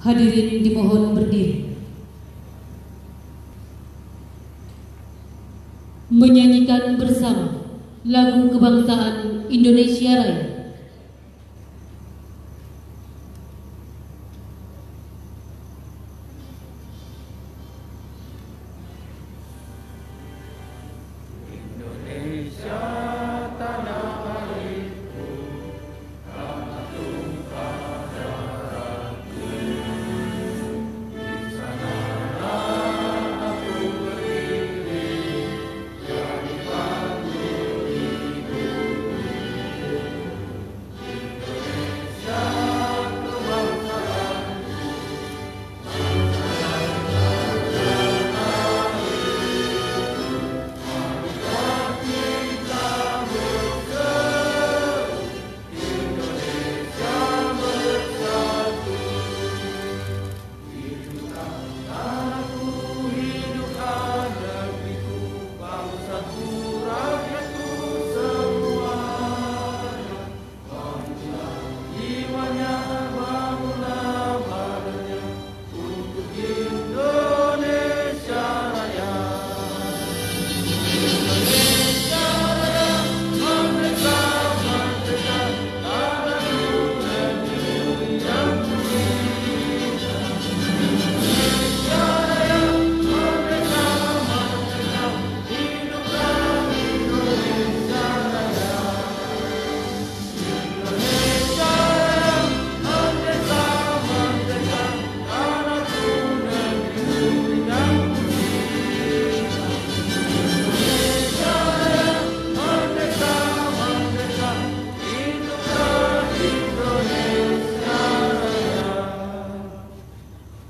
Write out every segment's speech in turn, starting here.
Hadirin dimohon berdiri. Menyanyikan bersama lagu kebangsaan Indonesia Raya.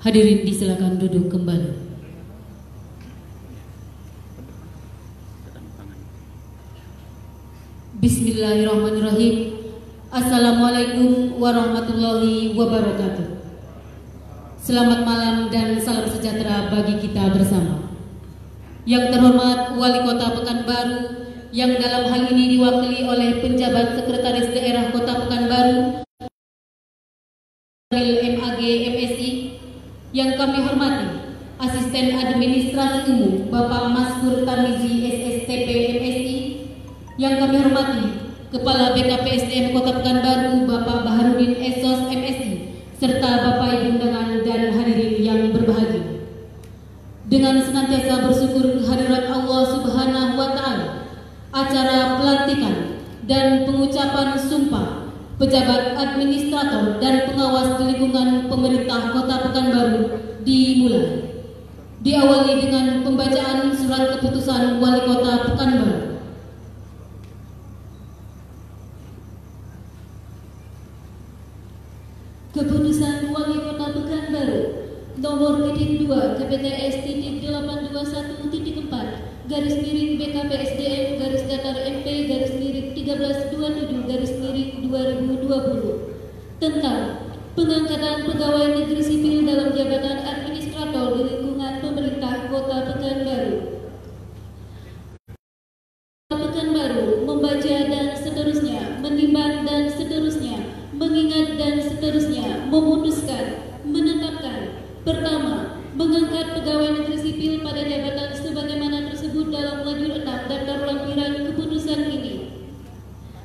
Hadirin disilakan duduk kembali. Bismillahirrahmanirrahim. Assalamualaikum warahmatullahi wabarakatuh. Selamat malam dan salam sejahtera bagi kita bersama. Yang terhormat Wali Kota Pekanbaru, yang dalam hal ini diwakili oleh penjabat Sekretaris Daerah Kota Pekanbaru, MAG MSI. Yang kami hormati Asisten Administrasi Umum Bapak Maskur Tarmizi SSTP MSI. Yang kami hormati Kepala BKPSDM Kota Pekanbaru Bapak Baharudin Esos MSI, serta Bapak Ibu undangan dan hadirin yang berbahagia. Dengan senantiasa bersyukur kehadirat Allah Subhanahu wa Ta'ala, acara pelantikan dan pengucapan sumpah pejabat administrator dan pengawas di lingkungan pemerintah Kota Pekanbaru dimulai. Diawali dengan pembacaan surat keputusan Wali Kota Pekanbaru. Keputusan Wali Kota Pekanbaru nomor -2 KPTS _821.4 garis miring BKPSDM garis datar MP garis miring 1327 garis miring 2020 tentang pengangkatan pegawai negeri sipil dalam jabatan administrator di lingkungan pemerintah Kota Pekanbaru. Pekanbaru membaca dan seterusnya, menimbang dan seterusnya, mengingat dan seterusnya, memutuskan, menetapkan. Pertama, mengangkat pegawai negeri sipil pada jabatan sebagaimana tersebut dalam lajur 6 daftar lampiran keputusan ini.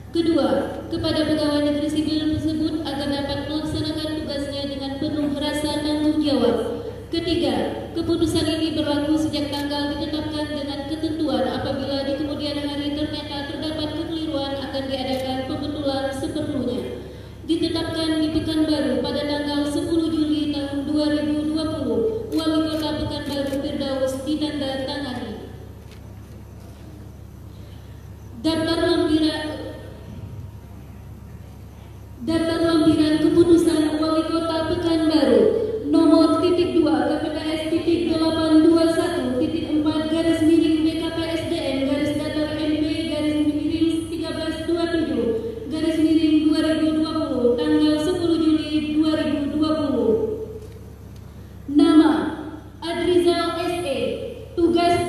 Kedua, kepada pegawai negeri sipil tersebut agar dapat melaksanakan tugasnya dengan penuh rasa tanggung jawab. Ketiga, keputusan ini berlaku sejak tanggal ditetapkan dengan ketentuan apabila di kemudian hari ternyata terdapat kekeliruan akan diadakan pembetulan seperlunya. Ditetapkan di Pekanbaru pada tanggal 10 Juli tahun 2020, Wali Kota Pekanbaru Firdaus ditandatangani. Daftar lampiran keputusan Wali Kota Pekanbaru nomor -2 KPTS _821.4 garis miring BKPSDM garis datar MP garis miring 1327 garis miring 2020 tanggal 10 Juli 2020. Nama Adrizal SE, tugas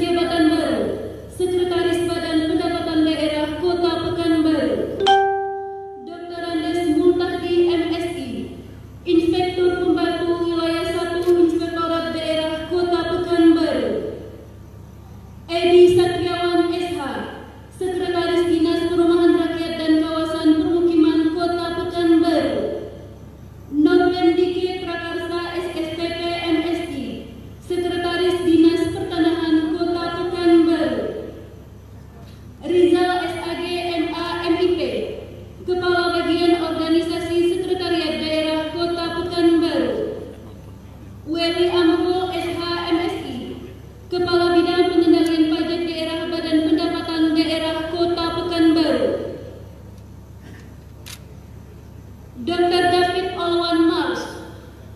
Dr. David Olwan Marsh,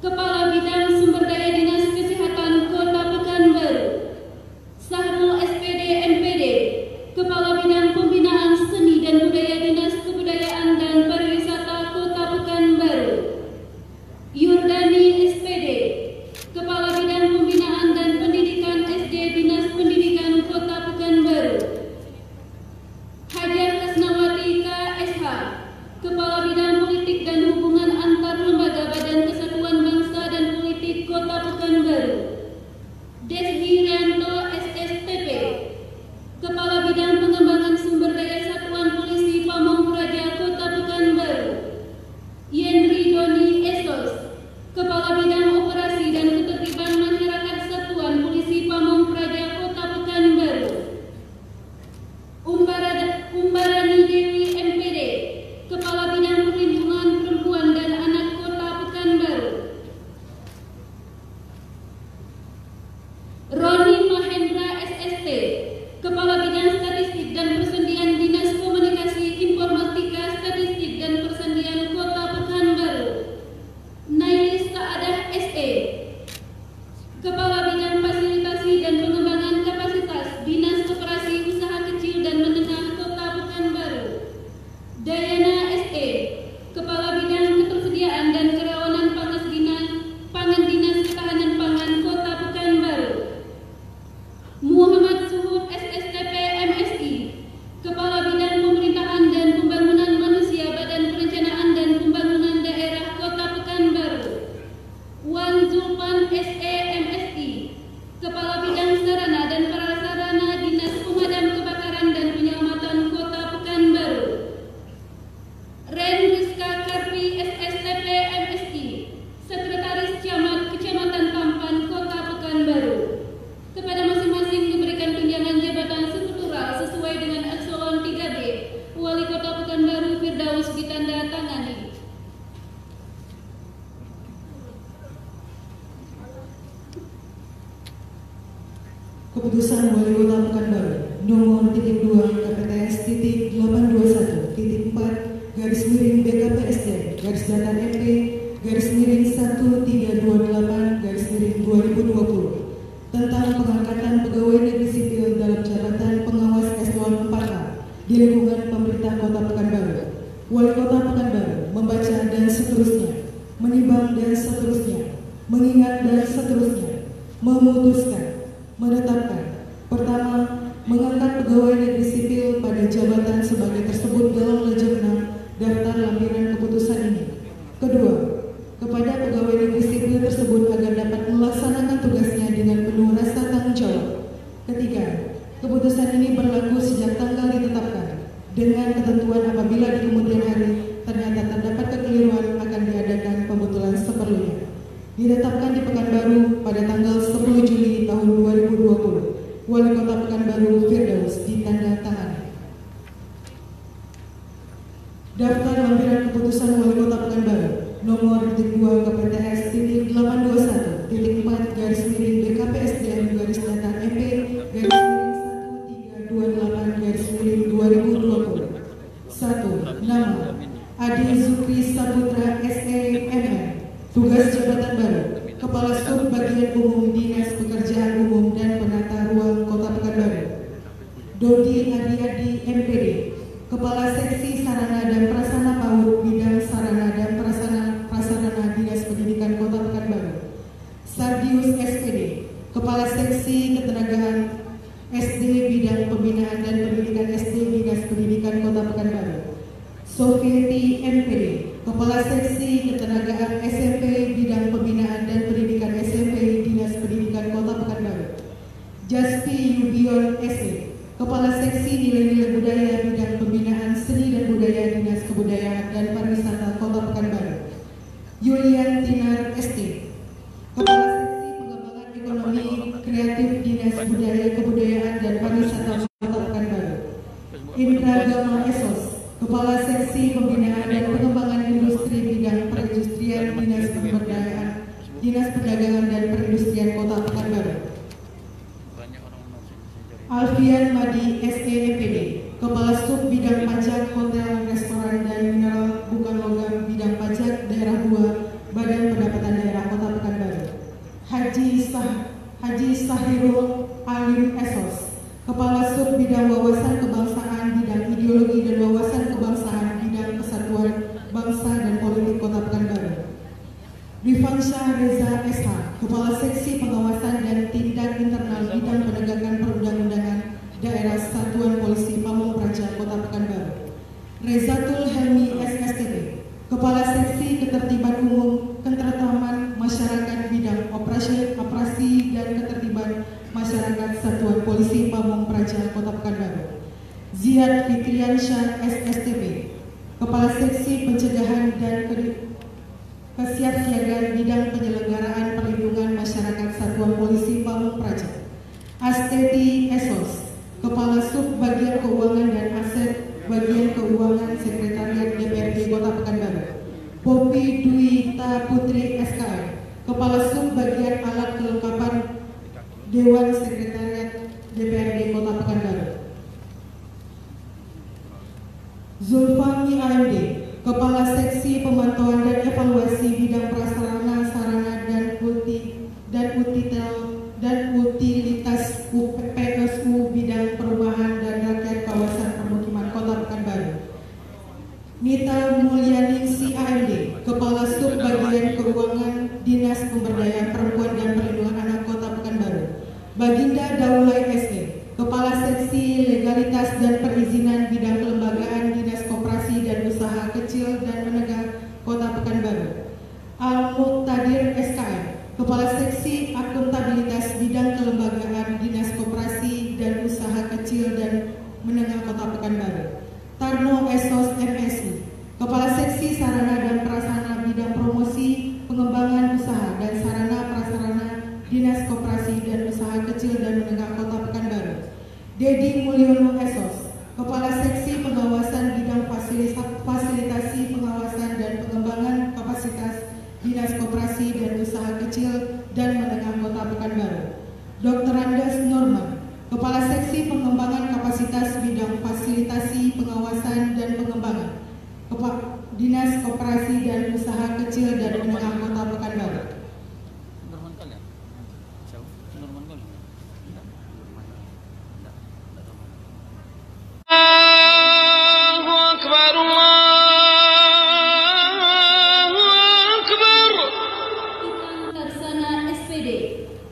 Kepala Bidang Sumber Daya Dinas Kesehatan Kota Pekanbaru. Sahrul SPD MPD, Kepala Bidang Pembinaan Seni dan Budaya Dinas Kebudayaan dan Pariwisata Kota Pekanbaru. Yurdani SPD, Kepala Bidang Pembinaan dan Pendidikan SD Dinas Pendidikan Kota Pekanbaru. Hajar Kasnawati KSH, Kepala Bidang Politik dan Hubungan Antar Lembaga Badan Kesatuan Bangsa dan Politik Kota Pekanbaru. Desdi Rianto SSTP, Kepala Bidang Pengembangan Sumber Daya Satuan Polisi Pamong Praja Kota Pekanbaru. Yenri Doni Esos, Kepala Bidang Operasi dan Ketertiban Masyarakat Satuan Polisi Pamong Praja Kota Pekanbaru. Umbarani Dewi MPD, Kepala Bidang Perlindungan Perempuan dan Anak Kota Pekanbaru. Roni Mahendra SST, Kepala Bidang Statistik dan Persendian Dinas Komunikasi Informatika Statistik dan Persendian Kota Pekanbaru. Nailis Saadah SE, Kepala Bidang Fasilitasi dan Pengembangan Kapasitas Dinas Koperasi Usaha Kecil dan Menengah Kota Pekanbaru. Dayana SE, Kepala Bidang Ketersediaan dan Kerawanan Pangan Dinas Ketahanan Pangan Kota Pekanbaru. Muhammad Suhud SSTP MSI, Kepala Bidang Pemerintahan dan Pembangunan Manusia Badan Perencanaan dan Pembangunan Daerah Kota Pekanbaru. Wan Zulpan SE MSI, Kepala Bidang Sarana dan Prasarana Dinas Pemadam Kebakaran dan Penyelamatan Kota Pekanbaru. Ren Rizka Karpi SSTP MSI, Sekretaris Camat Kecamatan Tampan Kota Pekanbaru. Kepada masing-masing diberikan tunjangan jabatan struktural sesuai dengan Ekselon 3B. Wali Kota Pekanbaru Firdaus ditanda tangani. Keputusan Wali Kota Pekanbaru nomor 2 KPTS _821 _4 BKPSD _MP _1328 _2020 tentang pengangkatan pegawai negeri sipil dalam jabatan pengawas eselon 4A di lingkungan pemerintah Kota Pekanbaru. Wali Kota Pekanbaru membaca dan seterusnya, menimbang dan seterusnya, mengingat dan seterusnya, memutuskan, menetapkan. Pertama, mengangkat pegawai negeri sipil pada jabatan sebagai tersebut dalam Ledjer 6 daftar lampiran keputusan ini. Kedua, kepada pegawai negeri sipil tersebut agar dapat melaksanakan tugasnya dengan penuh rasa tanggung jawab. Ketiga, keputusan ini berlaku sejak tanggal ditetapkan dengan ketentuan apabila di kemudian hari ternyata terdapat kekeliruan akan diadakan pembetulan seperlunya. Ditetapkan di Pekanbaru pada tanggal 10 Juli tahun 2020. Wali Kota Pekanbaru Firdaus ditanda tangani. Daftar lampiran keputusan Wali Kota Pekanbaru nomor 2 KPTS _821 _4 BKPSDM _MP _1328 _2020. 1. Nama Adi Zukri Saputra SEMM, tugas jabatan baru Kepala Sub Bagian Umum Dinas Pekerjaan Umum dan Penata Ruang Kota Pekanbaru. Dodi Adi MPD, Kepala Seksi Sarana dan Prasarana PAUD Bidang Sarana dan Prasarana Dinas Pendidikan Kota Pekanbaru. Sardius SPD, Kepala Seksi Ketenagaan SD Bidang Pembinaan dan Pendidikan SD Dinas Pendidikan Kota Pekanbaru. Sofieti MPD, Kepala Seksi Ketenagaan SMP Bidang Pembinaan dan Pendidikan SMP Dinas Pendidikan Kota Pekanbaru. Jaspi Yubion SE, Kepala Seksi Nilai-Nilai Budaya Bidang Pembinaan Seni dan Budaya Dinas Kebudayaan dan Pariwisata Kota Pekanbaru. Yulian Tinar ST, Kepala Seksi Pengembangan Ekonomi Kreatif Dinas Budaya Kebudayaan dan Pariwisata Kota Pekanbaru. Indra Gama Esos, Kepala Seksi Pembinaan dan Pengembangan Industri Bidang Perindustrian Dinas Pemberdayaan Dinas Perdagangan dan Perindustrian Kota Pekanbaru. Alfian Madi SEMPD, Kepala Sub Bidang Pajak Hotel, Restoran dan Mineral Bukan Logam Bidang Pajak Pekanbaru. Rezatul Helmi SSTP, Kepala Seksi Ketertiban Umum Ketentraman Masyarakat Bidang Operasi dan Ketertiban Masyarakat Satuan Polisi Pamung Praja Kota Pekanbaru. Ziad Fitriansyah SSTP, Kepala Seksi Pencegahan dan Kesiapsiagaan Bidang Penyelenggaraan Perlindungan Masyarakat Satuan Polisi Pamung Praja. Asteti Esos, Kepala Sub Bagian Keuangan dan Aset Bagian Keuangan Sekretariat DPRD Kota Pekanbaru. Poppy Dwita Putri SKM, Kepala Sub Bagian Alat Kelengkapan Dewan Sekretariat DPRD Kota Pekanbaru. Zulfami AMD, Kepala Seksi Pemantauan dan Evaluasi Bidang Prasarana, Sarana dan Utilitas PSU Bidang Perumahan dan Rakyat Kawasan Permukiman Kota Pekanbaru. Nita Mulyaningsi AMD, Kepala Sub Bagian Keuangan Dinas Pemberdayaan Perempuan dan Perlindungan Anak Kota Pekanbaru. Baginda Daulay SE, Kepala Seksi Legalitas dan Perizinan Bidang Kelembagaan Dinas Koperasi dan Usaha Kecil dan Menengah Kota Pekanbaru. Al-Muqtadir SKM, Kepala Seksi Akuntabilitas Bidang Kelembagaan Dinas Koperasi dan Usaha Kecil dan Menengah Kota Pekanbaru. Tarno Esos MSI, Kepala Seksi Sarana dan Prasarana Bidang Promosi Pengembangan Usaha dan Sarana Prasarana Dinas Koperasi dan Usaha Kecil dan Menengah Kota Pekanbaru. Dedi Mulyono Esos, Kepala Seksi Pengawasan Bidang Fasilitasi Pengawasan dan Pengembangan Kapasitas Dinas Koperasi dan Usaha Kecil dan Menengah Kota Pekanbaru. Dr. Andas Norman, Kepala Seksi Pengembangan Kapasitas Bidang Fasilitasi Pengawasan dan Pengembangan Dinas Koperasi dan Usaha Kecil dan Menengah Kota Pekanbaru.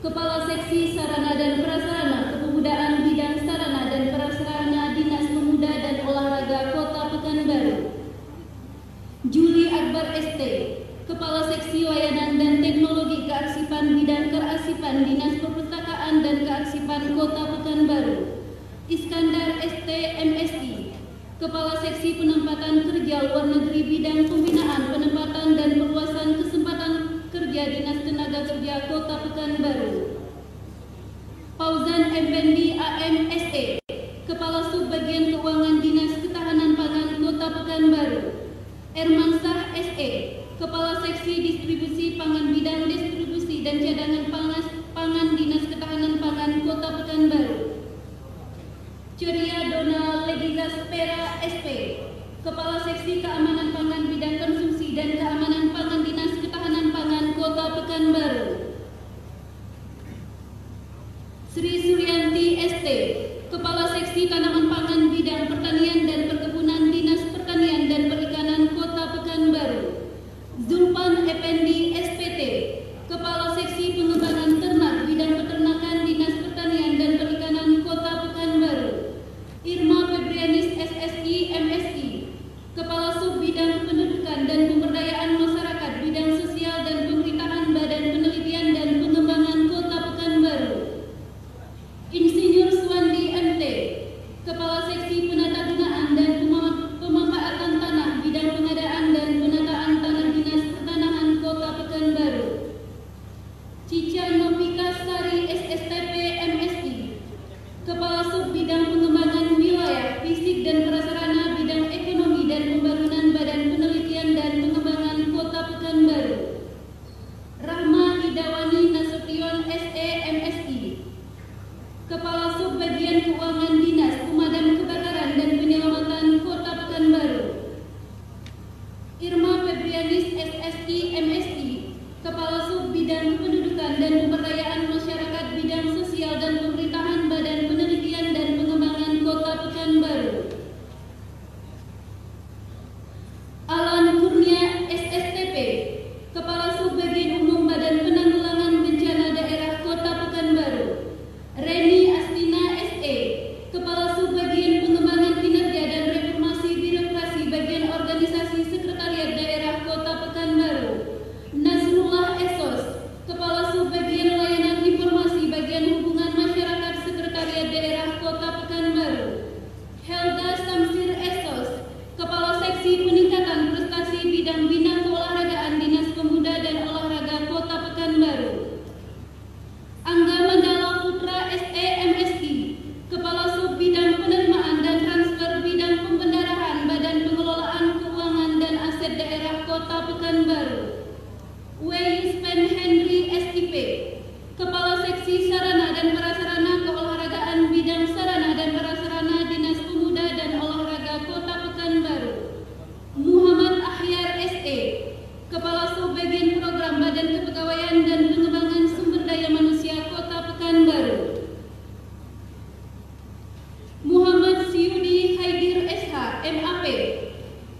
Kepala Seksi Sarana dan Prasarana Kepemudaan Bidang Sarana dan Prasarana Dinas Pemuda dan Olahraga Kota Pekanbaru. Juli Akbar ST, Kepala Seksi Layanan dan Teknologi Kearsipan Bidang Kearsipan Dinas Perpustakaan dan Kearsipan Kota Pekanbaru. Iskandar ST MSI, Kepala Seksi Penempatan Kerja Luar Negeri Bidang Pembinaan Penempatan dan Perluasan Kesempatan Kerja Dinas Tenaga Kerja Kota Pekanbaru. Fauzan Effendi AMSE, Kepala Sub Bagian Keuangan Dinas Ketahanan Pangan Kota Pekanbaru. Ermansah SE, Kepala Seksi Distribusi Pangan Bidang Distribusi dan Cadangan Pangan Dinas Ketahanan Pangan Kota Pekanbaru. Ceria Dona Legiza Spera SP, Kepala Seksi Keamanan Pangan Bidang Konsumsi dan Keamanan Pangan Dinas Ketahanan Pangan Kota Pekanbaru. Sri Suryanti ST, Kepala Seksi Tanaman Pangan Bidang Pertanian dan Perkebunan Dinas Pertanian dan Perikanan Kota Pekanbaru. Zulpan Effendi SPT, Kepala Seksi Pengembangan Ternak Bidang Peternakan Dinas Pertanian dan Perikanan Kota Pekanbaru. Irma Febrianis SSI MSI, Kepala Sub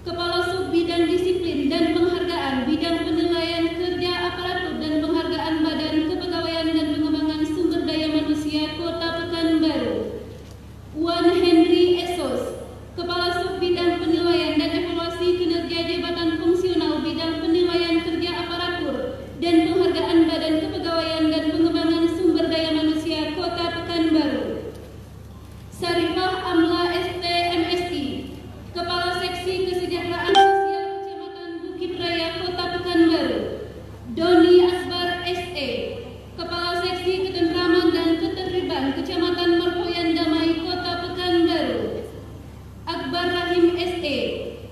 Kepala Sub Bidang Disiplin dan Penghargaan Bidang Penilaian Kerja Aparatur dan Penghargaan Badan Kepegawaian dan Pengembangan Sumber Daya Manusia Kota Pekanbaru. Wan Henry Esos, Kepala Sub Bidang Penilaian dan Evaluasi Kinerja Jabatan Fungsional Bidang Penilaian Kerja Aparatur dan Penghargaan Badan Kepegawaian dan Pengembangan Sumber Daya Manusia Kota Pekanbaru. Sarifah Amla ST MSI, Kepala Seksi Kesejahteraan Sosial Kecamatan Bukit Raya Kota Pekanbaru. Doni Akbar SE, Kepala Seksi Ketentraman dan Ketertiban Kecamatan Marpoyan Damai Kota Pekanbaru. Akbar Rahim SE,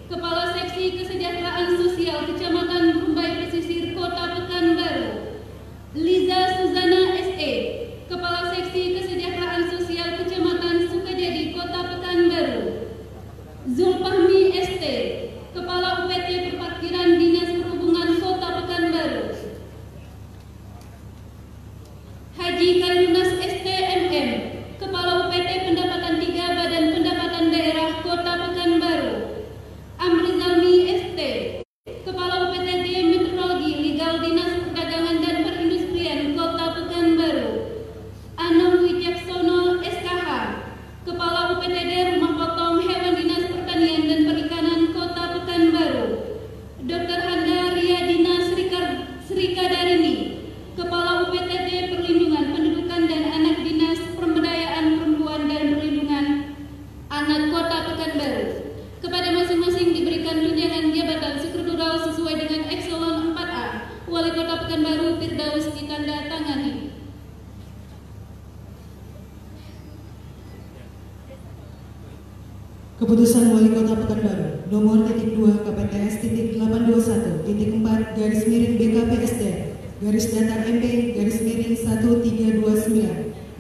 Kepala Seksi Kesejahteraan Sosial Kecamatan Rumbai Pesisir Kota Pekanbaru. Liza Suzana SE, Kepala Seksi Kesejahteraan Sosial Kecamatan Sukajadi Kota Pekanbaru. Zulfahmi ST, Kepala UPT Perparkiran Dinas Perhubungan Kota Pekanbaru. Haji Kariunas ST MM, Kepala UPT Pendapatan 3 Badan Pendapatan Daerah Kota Pekanbaru. Amrizalmi ST, Kepala UPTD Meteorologi Legal Dinas Perdagangan dan Perindustrian Kota Pekanbaru. Anam Wijaksono SKH, Kepala UPTD Rumah Potong Hewan Dinas Pertanian dan Perikanan Kota Pekanbaru. Dr. Handa Riyadina Srikadarini, Kepala UPTD Perlindungan Pendudukan dan Anak Dinas Pemberdayaan Perempuan dan Perlindungan Anak Kota Pekanbaru. Kepada masing-masing diberikan tunjangan jabatan struktural sesuai dengan Ekselon 4A. Wali Kota Pekanbaru Firdaus ditanda tangani. Keputusan Wali Kota Pekanbaru nomor .2 KPTS .821.4 garis miring BKPSD garis datar MP garis miring 1329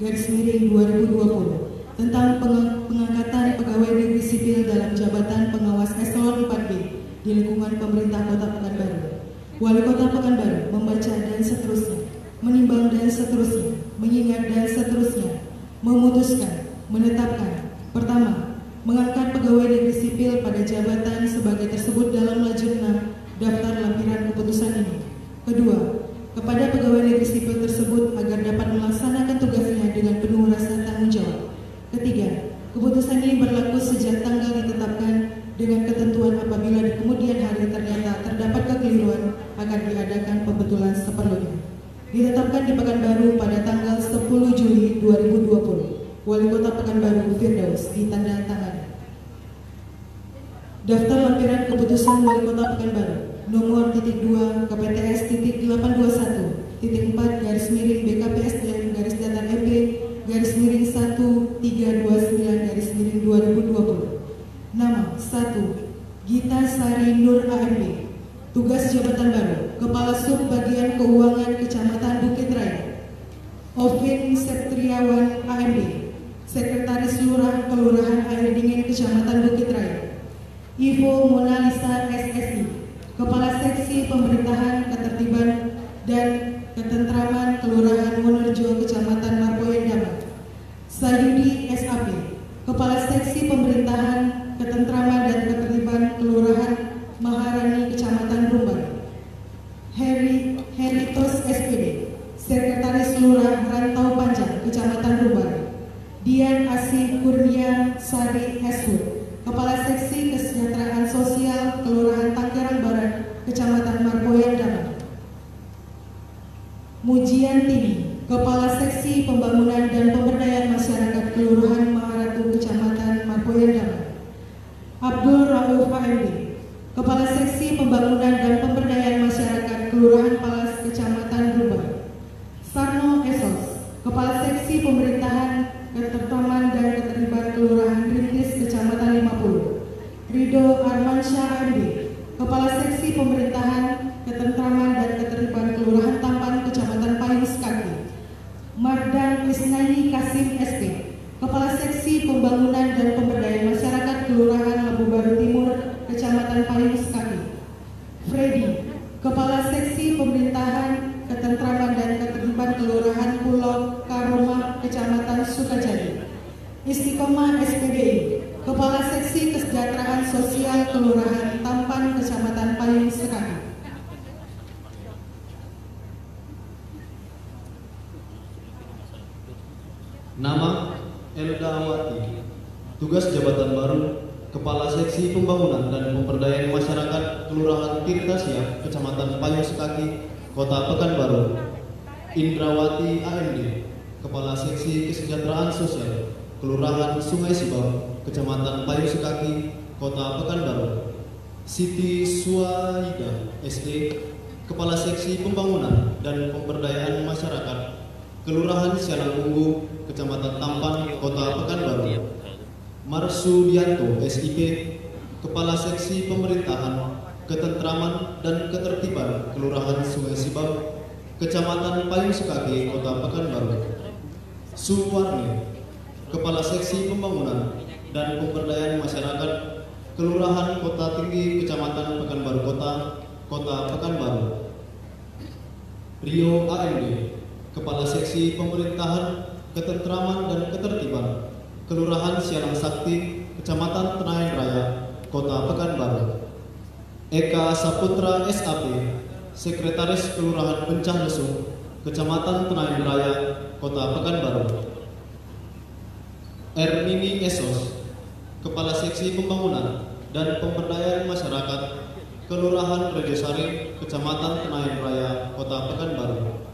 garis miring 2020 tentang pengangkatan pegawai negeri sipil dalam jabatan pengawas eselon 4B di lingkungan pemerintah Kota Pekanbaru. Wali Kota Pekanbaru membaca dan seterusnya, menimbang dan seterusnya, mengingat dan seterusnya, memutuskan, menetapkan. Pertama, mengangkat pegawai negeri sipil pada jabatan sebagai tersebut dalam lajur 6 daftar lampiran keputusan ini. Kedua, kepada pegawai negeri sipil tersebut agar dapat melaksanakan tugasnya dengan penuh rasa tanggung jawab. Ketiga, keputusan ini berlaku sejak tanggal ditetapkan dengan ketentuan apabila di kemudian hari ternyata terdapat kekeliruan akan diadakan pembetulan seperlunya. Ditetapkan di Pekanbaru pada tanggal 10 Juli 2020. Wali Kota Pekanbaru Firdaus ditanda tangani. Daftar lampiran keputusan Wali Kota Pekanbaru nomor .2 KPTS .821.4 garis miring BKPSD garis datar MP garis miring 1329 garis miring 2020. Nama 1. Gita Sari Nur AMB. Tugas jabatan baru Kepala Sub Bagian Keuangan Kecamatan Bukit Raya. Ovin Septriawan AMB, Sekretaris Lurah Kelurahan Air Dingin Kecamatan Bukit Raya. Ivo Monalisa SSI, Kepala Seksi Pemerintahan Ketertiban dan Ketentraman Kelurahan Wonorejo Kecamatan Marpoyan Damai. Sayudi SAP, Kepala Seksi Pemerintahan Ketentraman dan Ketertiban Kelurahan Maharani Kecamatan Rumbai. Heritos SPD, Sekretaris Lurah Rantau Panjang Kecamatan Rumbai. Dian Asih Kurnia Sari Heshur, Kepala Seksi Kesejahteraan Sosial Kelurahan Tanggerang Barat Kecamatan Marpoyan Damai. Mujian Tini, Kepala Seksi Pembangunan dan Pemberdayaan Masyarakat Kelurahan Maharatu Kecamatan Marpoyan Damai. Abdul Rauf AMD, Kepala Seksi Pembangunan dan Pemberdayaan Masyarakat Kelurahan Palas Kecamatan Rumbai. Sarno Esos, Kepala Seksi Pemerintahan Ketertiban dan Ketertiban Kelurahan Rintis Kecamatan 50. Rido Armansyah AMD, Kepala Seksi Pemerintahan Ketentraman dan Ketertiban Kelurahan Tampan Kecamatan Payung Kaki. Mardan Isnani Kasim SP, Kepala Seksi Pembangunan dan Pemberdayaan Masyarakat Kelurahan Labu Baru Timur Kecamatan Payung Kaki. Freddy, Kepala Seksi Pemerintahan Ketentraman dan Ketertiban Kelurahan Pulau Karoma Kecamatan Sukajadi. Istiqomah SPBI, Kepala Seksi Kesejahteraan Sosial Kelurahan Tampan, Kecamatan Payung Sekaki. Nama Elda Awati, tugas jabatan baru Kepala Seksi Pembangunan dan Pemberdayaan Masyarakat Kelurahan Tirtasiap, Kecamatan Payung Sekaki, Kota Pekanbaru. Indrawati AMD, Kepala Seksi Kesejahteraan Sosial Kelurahan Sungai Sibau, Kecamatan Payung Sekaki, Kota Pekanbaru. Siti Suaida SE, Kepala Seksi Pembangunan dan Pemberdayaan Masyarakat Kelurahan Sialang Ungu, Kecamatan Tampan, Kota Pekanbaru. Marsudianto SIP, Kepala Seksi Pemerintahan, Ketentraman dan Ketertiban Kelurahan Sungai Sibau, Kecamatan Payung Sekaki, Kota Pekanbaru. Suwarni, Kepala Seksi Pembangunan dan Pemberdayaan Masyarakat Kelurahan Kota Tinggi, Kecamatan Pekanbaru Kota, Kota Pekanbaru. Rio AMD, Kepala Seksi Pemerintahan, Ketentraman dan Ketertiban Kelurahan Sialang Sakti, Kecamatan Tenayan Raya, Kota Pekanbaru. Eka Saputra SAP, Sekretaris Kelurahan Bencah Lesung, Kecamatan Tenayan Raya, Kota Pekanbaru. Ermini Esos, Kepala Seksi Pembangunan dan Pemberdayaan Masyarakat Kelurahan Rejosari, Kecamatan Tenayan Raya, Kota Pekanbaru.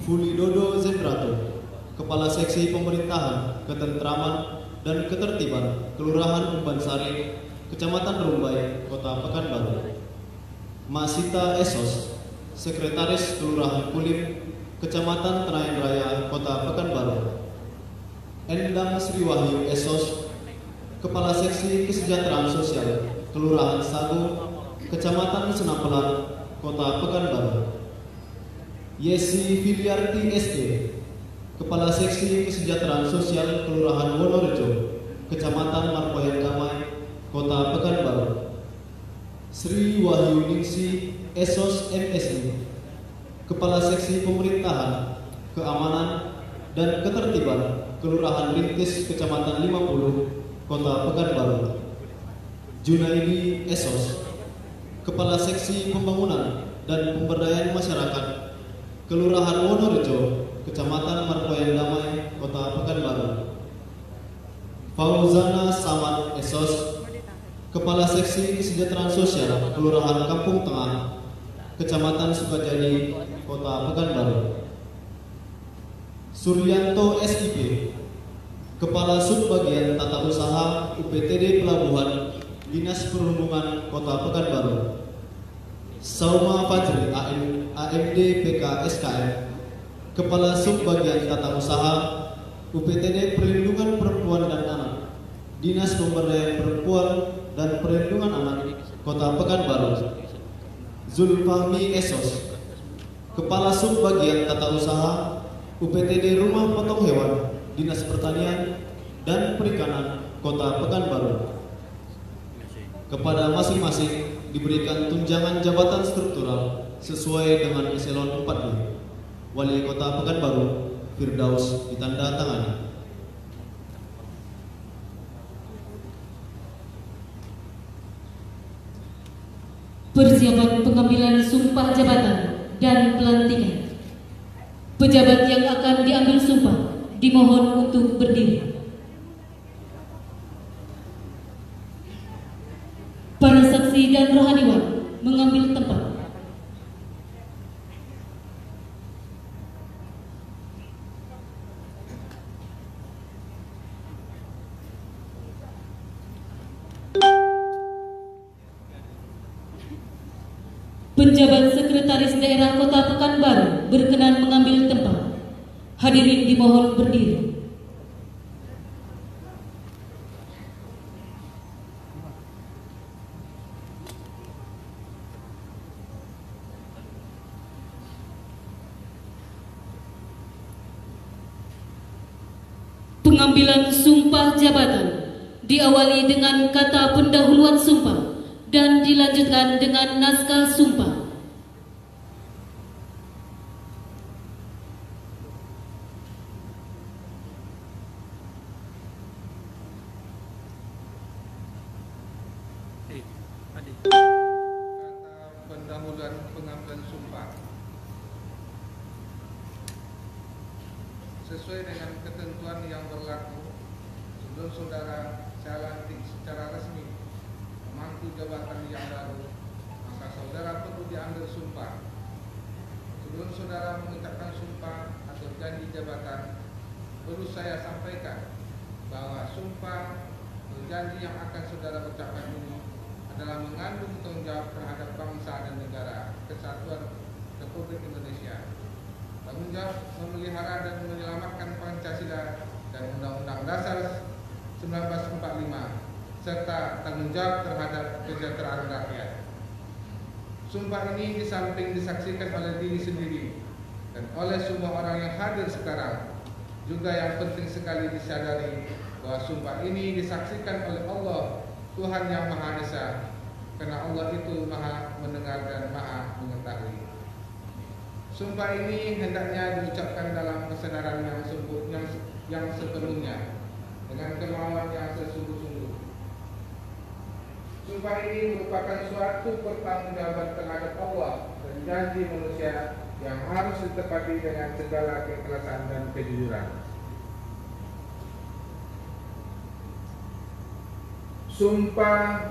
Fulidodo Zendrato, Kepala Seksi Pemerintahan, Ketentraman dan Ketertiban Kelurahan Umbansari, Kecamatan Rumbai, Kota Pekanbaru. Masita Esos, Sekretaris Kelurahan Kulim, Kecamatan Tenayan Raya, Kota Pekanbaru. Endang Sriwahyu Esos, Kepala Seksi Kesejahteraan Sosial Kelurahan Sagu, Kecamatan Senapelan, Kota Pekanbaru. Yesi Filiarti SE, Kepala Seksi Kesejahteraan Sosial Kelurahan Wonorejo, Kecamatan Marpoyan Damai, Kota Pekanbaru. Sri Wahyu Ningsi Esos MSI, Kepala Seksi Pemerintahan, Keamanan dan Ketertiban Kelurahan Rintis, Kecamatan 50, Kota Pekanbaru. Junaidi Esos, Kepala Seksi Pembangunan dan Pemberdayaan Masyarakat Kelurahan Wonorejo, Kecamatan Marpoyan Damai, Kota Pekanbaru. Fauzana Samad Esos, Kepala Seksi Kesejahteraan Sosial Kelurahan Kampung Tengah, Kecamatan Sukajadi, Kota Pekanbaru. Suryanto SIP, Kepala Subbagian Tata Usaha UPTD Pelabuhan, Dinas Perhubungan Kota Pekanbaru. Sauma Fajri AMD PK SKM, Kepala Subbagian Tata Usaha UPTD Perlindungan Perempuan dan Anak, Dinas Pemberdayaan Perempuan dan Perlindungan Anak, Kota Pekanbaru. Zulfahmi Esos, Kepala Subbagian Tata Usaha UPTD Rumah Potong Hewan, Dinas Pertanian dan Perikanan, Kota Pekanbaru. Kepada masing-masing diberikan tunjangan jabatan struktural sesuai dengan eselon 4B. Wali Kota Pekanbaru Firdaus ditanda tangani. Persiapan pengambilan sumpah jabatan dan pelantikan. Pejabat yang akan diambil sumpah dimohon untuk berdiri. Para saksi dan rohaniwan mengambil tempat. Penjabat Sekretaris Daerah Kota Pekanbaru berkenan mengambil tempat. Hadirin dimohon berdiri. Pengambilan sumpah jabatan diawali dengan kata pendahuluan sumpah dan dilanjutkan dengan naskah sumpah. Kata pendahuluan pengambilan sumpah. Sesuai dengan ketentuan yang berlaku, sebelum saudara saya lantik secara resmi memangku jabatan yang baru, maka saudara perlu diambil sumpah. Sebelum saudara mengucapkan sumpah atau janji jabatan, perlu saya sampaikan bahwa sumpah atau janji yang akan saudara ucapkan ini adalah mengandung tanggung jawab terhadap bangsa dan negara kesatuan Republik Indonesia, tanggung jawab memelihara dan menyelamatkan Pancasila dan Undang-Undang Dasar 1945, serta tanggung jawab terhadap kesejahteraan rakyat. Sumpah ini di samping disaksikan oleh diri sendiri dan oleh semua orang yang hadir sekarang, juga yang penting sekali disadari bahwa sumpah ini disaksikan oleh Allah, Tuhan yang Maha Esa, karena Allah itu Maha mendengar dan Maha mengetahui. Sumpah ini hendaknya diucapkan dalam kesadaran yang sepenuhnya, dengan kemauan yang sesungguh-sungguh. Sumpah ini merupakan suatu pertanggungjawaban terhadap Allah dan janji manusia yang harus ditepati dengan segala keikhlasan dan kejujuran. Sumpah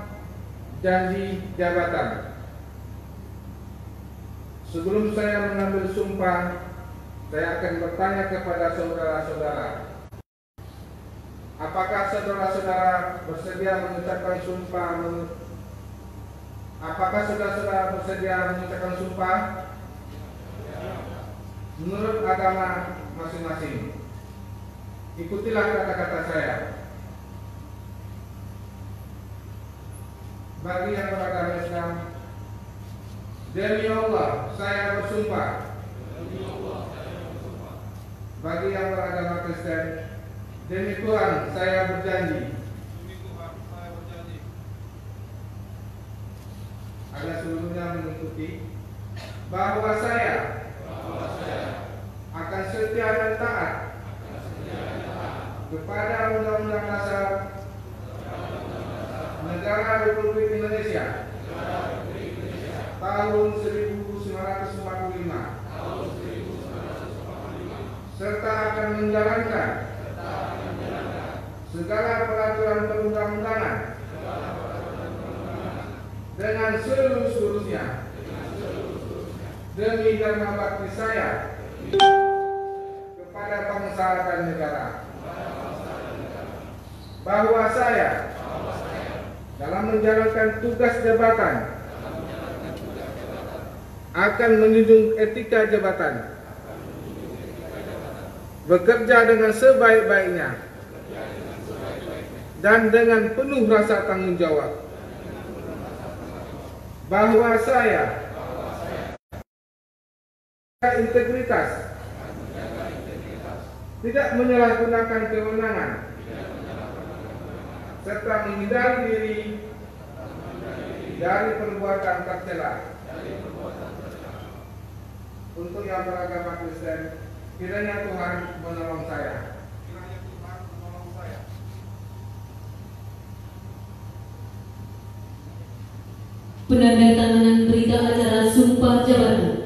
janji jabatan. Sebelum saya mengambil sumpah, saya akan bertanya kepada saudara-saudara, apakah saudara-saudara bersedia mengucapkan sumpah? Apakah saudara-saudara bersedia mengucapkan sumpah? Menurut agama masing-masing. Ikutilah kata-kata saya. Bagi yang beragama Islam, demi Allah saya bersumpah. Bagi yang beragama Kristen, demi Tuhan saya berjanji. Ada seluruhnya mengikuti bahwa saya akan setia dan taat kepada Undang-Undang Dasar Negara Republik Indonesia tahun 1945, serta akan menjalankan segala peraturan perundang-undangan dengan seluruh-seluruhnya demi dharma bakti saya kepada bangsa dan negara, bahwa saya dalam menjalankan tugas jabatan akan menjunjung etika jabatan, bekerja dengan sebaik-baiknya dan dengan penuh rasa tanggung jawab, bahwa saya integritas, tidak menyalahgunakan kewenangan, serta menghindari diri dari perbuatan tercela. Untuk yang beragama Kristen, kiranya Tuhan menolong saya. Penandatanganan berita acara sumpah jabatan.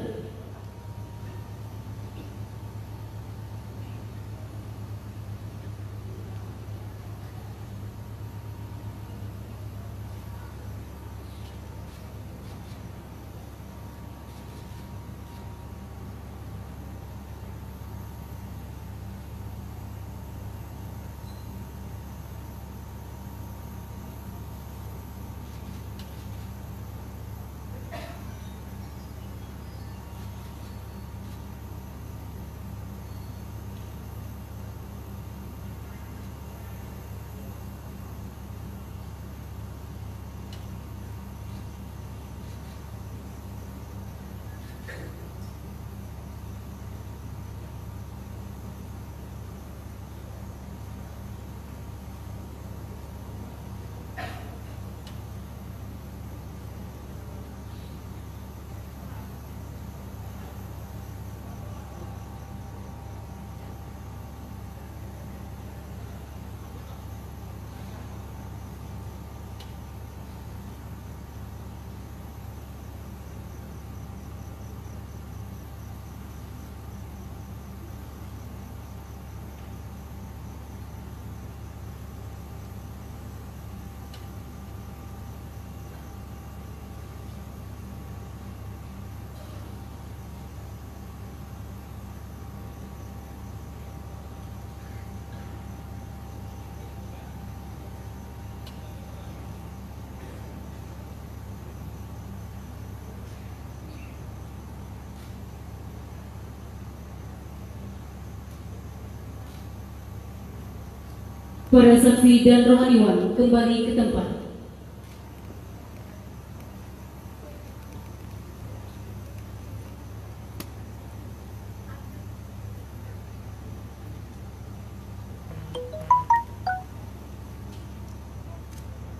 Para saksi dan rohaniwan kembali ke tempat.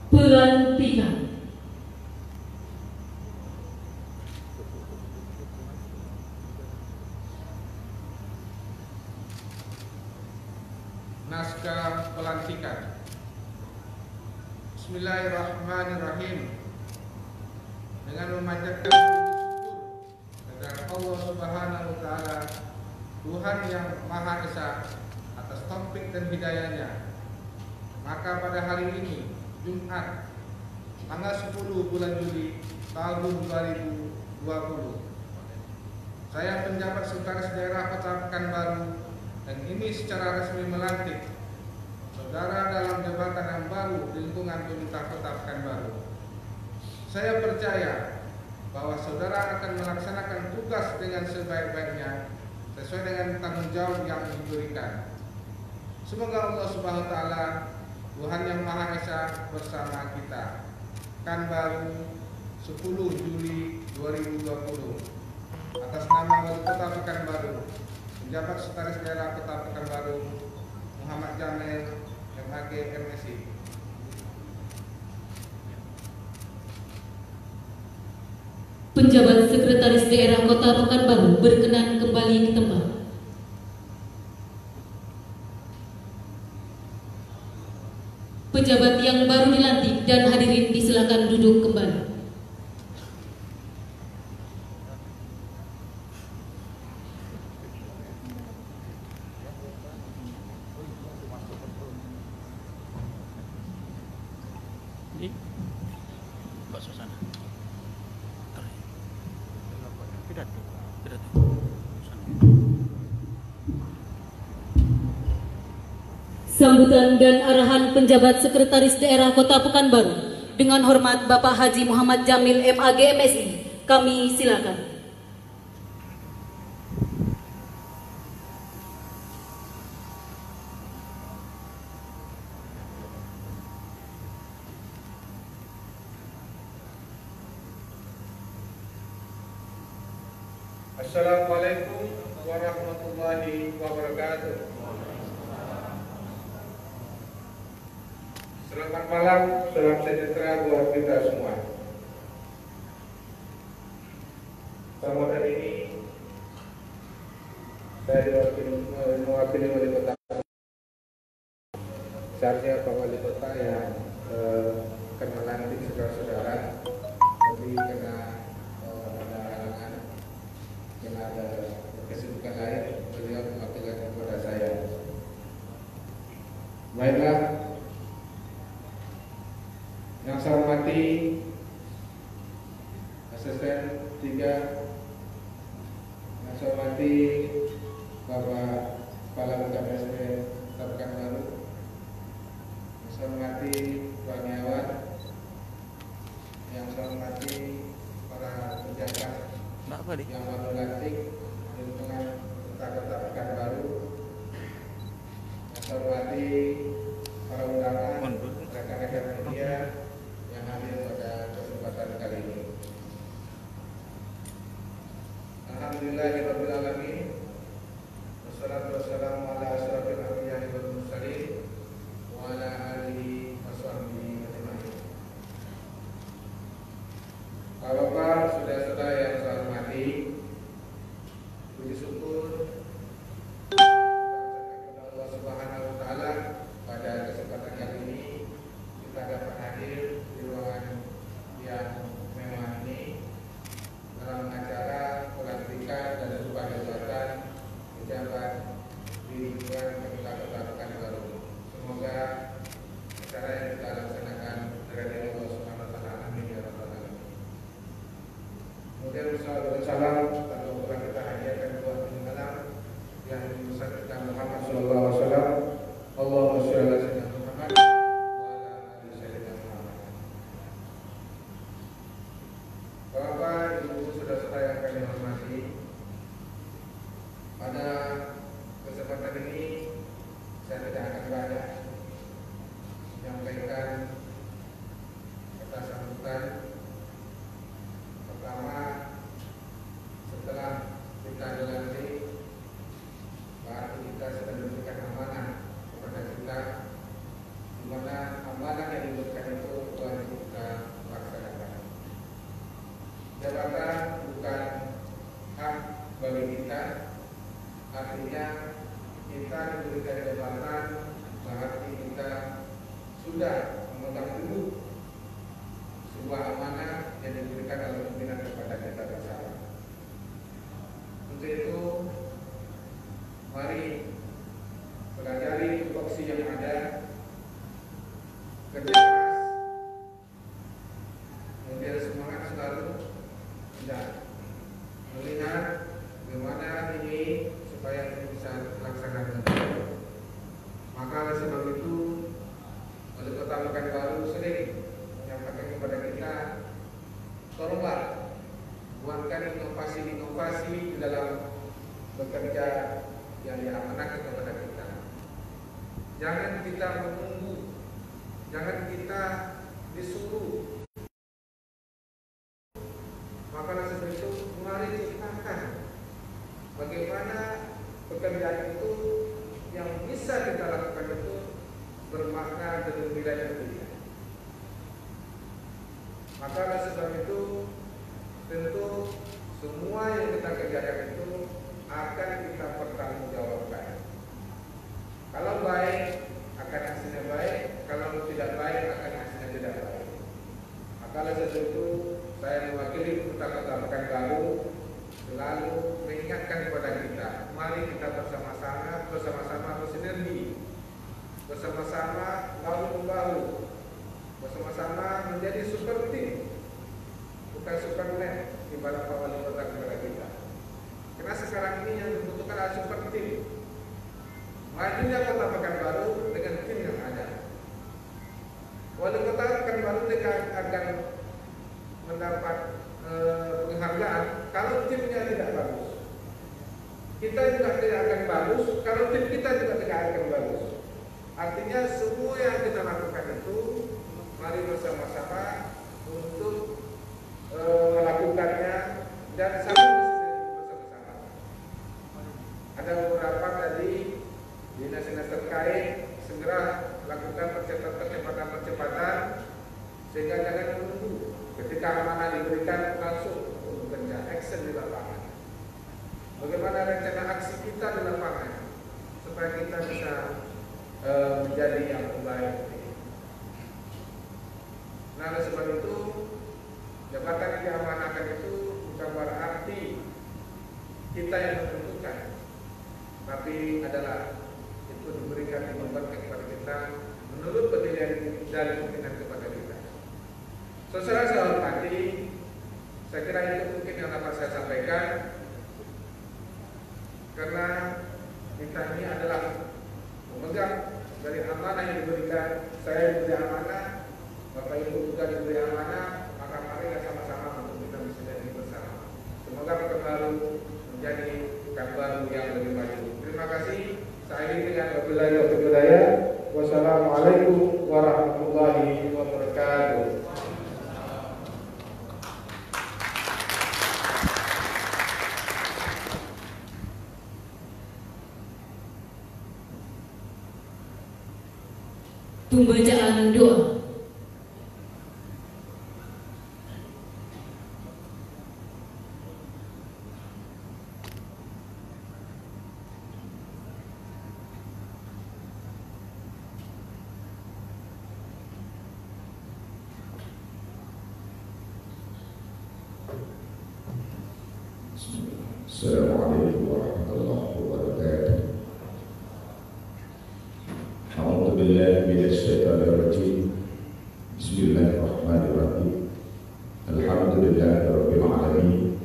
Pelantikan. Naskah pelantikan. Bismillahirrahmanirrahim. Dengan memanjatkan syukur kepada Allah Subhanahu wa taala, Tuhan yang Maha Esa, atas taufik dan hidayahnya, maka pada hari ini Jumat tanggal 10 bulan Juli tahun 2020, saya penjabat Sekretaris Daerah Kota Pekanbaru dan ini secara resmi melantik saudara dalam jabatan yang baru di lingkungan pemerintah Kota Pekanbaru. Saya percaya bahwa saudara akan melaksanakan tugas dengan sebaik-baiknya sesuai dengan tanggung jawab yang diberikan. Semoga Allah Subhanahu wa taala, Tuhan yang Maha Esa bersama kita. Pekanbaru 10 Juli 2020. Atas nama Wali Kota Pekanbaru, penjabat Sekretaris Daerah Kota Pekanbaru Muhammad Jamil MAG MSI. Penjabat Sekretaris Daerah Kota Pekanbaru berkenan kembali ke tempat. Pejabat yang baru dilantik dan hadirin disilakan duduk kembali. Sambutan dan arahan penjabat Sekretaris Daerah Kota Pekanbaru dengan hormat Bapak Haji Muhammad Jamil MAG MSI, kami silakan. Assalamualaikum warahmatullahi wabarakatuh. Selamat malam, salam sejahtera buat kita semua. Pada hari ini saya mewakili Wali Kota. Seharusnya Pak Wali Kota yang kena lantik saudara-saudara, tapi karena ada halangan, karena ada kesibukan lain, beliau mewakilkan kepada saya. Baiklah, yang saya hormati asisten 3, yang saya hormati Bapak Kepala BKPSD Kota Pekanbaru, yang saya hormati Pak Niawan, yang saya hormati para pejabat yang baru dilantik di lingkungan Kota Pekanbaru, yang saya hormati para undangan, rekan-rekan media yang hadir pada kesempatan kali ini. Alhamdulillahirabbil alamin. Wassalatu wassalamu ala asyrafil anbiya'i wal mursalin wa ala alihi washabbihi ajmain. Bapak, saudara-saudara yang saya hormati, puji syukur kepada Allah Subhanahu wa taala pada kesempatan kali ini kita dapat hadir di ruangan yang mewah ini dalam acara pelantikan dan sumpah jabatan pejabat di lingkungan Pemerintah Kota Pekanbaru. Semoga acara yang kita laksanakan dengan Allah Subhanahu wa taala. Amin ya rabbal alamin. Kemudian jabatan bukan hak bagi kita, artinya kita diberikan jabatan berarti kita sudah memegang teguh sebuah amanah yang diberikan oleh pimpinan kepada kita bersama. Untuk itu, mari pelajari tupoksi yang ada, kerja keras, kemudian semangat selalu, dan melihat bagaimana ini supaya kita bisa laksanakan. Maka oleh sebab itu, Wali Kota Pekanbaru sering menyampaikan kepada kita, tolonglah buatkan inovasi-inovasi di dalam bekerja yang diamanahkan kepada kita. Jangan kita menunggu, jangan kita disuruh. Maka oleh sebab itu, mari ciptakan bagaimana pekerjaan itu yang bisa kita lakukan itu bermakna dan bernilai yang tinggi. Maka oleh sebab itu, tentu semua yang kita kerjakan itu akan kita pertanggungjawabkan. Kalau baik akan hasilnya baik, kalau tidak baik akan hasilnya tidak baik. Maka oleh sebab itu, saya mewakili Kota Pekanbaru selalu mengingatkan kepada kita, mari kita bersama-sama bersinergi, bersama-sama bahu-membahu, bersama-sama menjadi super team, bukan superman di balik Pak Wali Kota kepada kita. Karena sekarang ini yang dibutuhkan adalah super team. Majunya Kota Pekanbaru dengan tim yang ada. Wali Kota Pekanbaru akan mendapat penghargaan kalau timnya tidak bagus. Kita juga tidak akan bagus kalau tim kita juga tidak akan bagus. Artinya semua yang kita lakukan itu mari bersama-sama untuk melakukannya dan saling bersama-sama. Ada beberapa tadi dinas-dinas terkait segera lakukan percepatan sehingga jangan menunggu. Ketika amanah diberikan langsung untuk bekerja, action di lapangan. Bagaimana rencana aksi kita di lapangan supaya kita bisa menjadi yang terbaik. Nah, oleh sebab itu jabatan yang diamanahkan itu bukan berarti kita yang menentukan, tapi adalah itu diberikan dibebankan kepada kita menurut penilaian dari pimpinan kepada kita. Saudara saya hormati, saya kira itu mungkin yang dapat saya sampaikan, karena kita ini adalah memegang dari amanah yang diberikan. Saya diberi amanah, Bapak Ibu juga diberi amanah, maka mari sama-sama untuk kita bisa jadi bersama. Semoga Pekanbaru menjadi Pekanbaru yang lebih maju. Terima kasih. Saya ini dengan wabillahi taufiq wal hidayah. Wassalamualaikum warahmatullahi wabarakatuh. Pembacaan doa. Assalamualaikum warahmatullahi wabarakatuh. A'udzu billahi minasy syaithanir rajim. Bismillahirrahmanirrahim. Alhamdulillahirabbil alamin.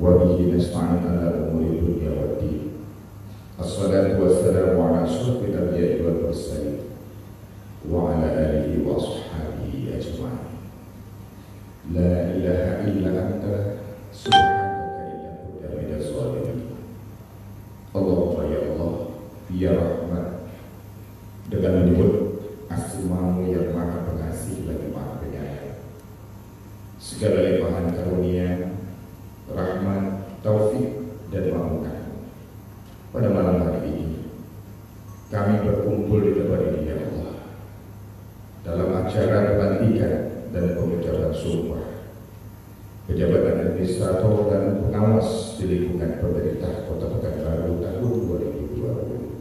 Wa bihi nasta'in 'ala umuri dunya waddin. Assalatu wassalamu 'ala asyrafil anbiya'i wal mursalin wa 'ala alihi wa ashabihi ajma'in. La ilaha illa anta subhanaka inna kunna minaz zalimin. Allahumma ya Allah, ya Rahman, dengan menyebut asmamu yang maha pengasih lagi maha penyayang, segala limpahan karunia, rahmat, taufik dan mampunan. Pada malam hari ini kami berkumpul di tempat ini ya Allah dalam acara pelantikan dan pengucapan bersumpah, pejabat administrator dan pengawas di lingkungan pemerintah Kota Pekanbaru tahun 2020.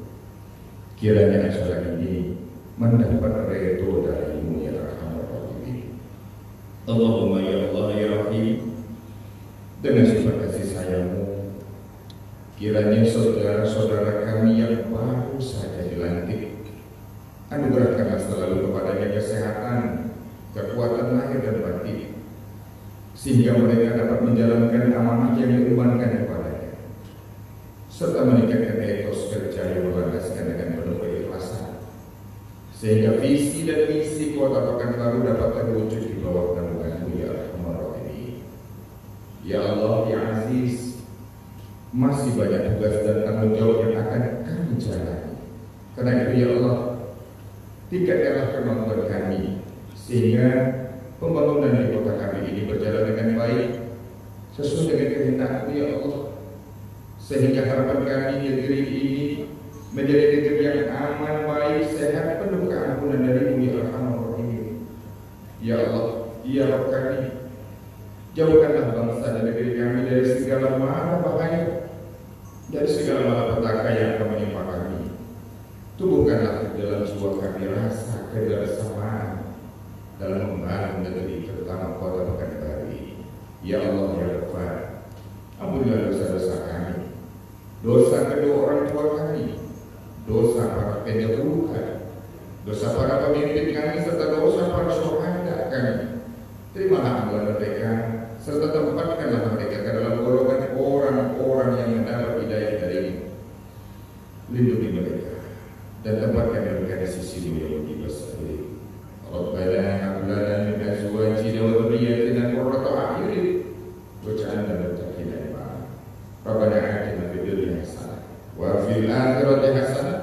Kiranya acara ini mendapat redo darimu ya Arhamar Rahimin. Allahumma ya Allah ya Rahim, dengan sifat kasih sayangmu, kiranya saudara-saudara kami yang baru saja dilantik, anugerahkanlah selalu kepadanya kesehatan, kekuatan lahir dan batin, sehingga mereka dapat menjalankan amanah yang diembankan kepadanya, serta meningkatkan etos kerja yang berlandaskan dengan penuh keikhlasan, sehingga visi dan misi Kota Pekanbaru dapat terwujud di bawah naungan-Mu ya Arhamar Rahimin. Ya Allah ya Aziz, masih banyak tugas dan tanggung jawab yang akan kami jalani. Karena itu ya Allah, tingkatkanlah kemampuan kami sehingga pembangunan di kota kami ini berjalan dengan baik sesuai dengan kehendak-Mu ya Allah, sehingga harapan kami negeri ini menjadi negeri yang aman, baik, sehat, penuh keampunan dari-Mu ya Arhamar Rahimin. Ya Allah, ya Rabb kami, jauhkanlah bangsa dan negeri kami dari segala mara bahaya, dari segala malapetaka yang akan menimpa kami. Tumbuhkanlah di dalam jiwa kami rasa kebersamaan dalam membangun negeri, terutama Kota Pekanbaru ini. Ya Allah ya Rabb, ampunilah dosa-dosa kami, dosa kedua orang tua kami, dosa para pendahulu kami, dosa para pemimpin kami, serta dosa para syuhada kami. Terimalah amalan mereka, serta tempatkanlah mereka ke dalam golongan orang-orang yang mendapat hidayah dari-Mu. Lindungi mereka dan tempatkan mereka di sisi-Mu yang lebih besar. Rabbana hab lana min azwajina wa dhurriyyatina qurrata a'yun waj'alna lil muttaqina imama. Rabbana atina fid dunya hasanah wa fil akhirati hasanah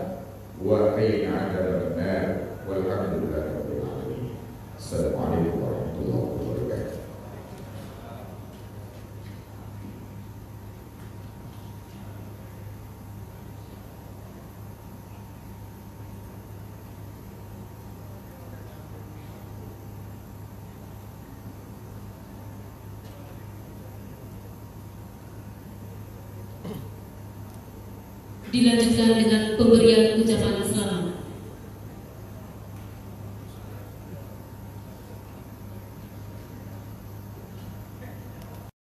wa qina adzabannar. Walhamdulillahi rabbil alamin. Assalamualaikum warahmatullahi wabarakatuh. Dilanjutkan dengan pemberian ucapan selamat.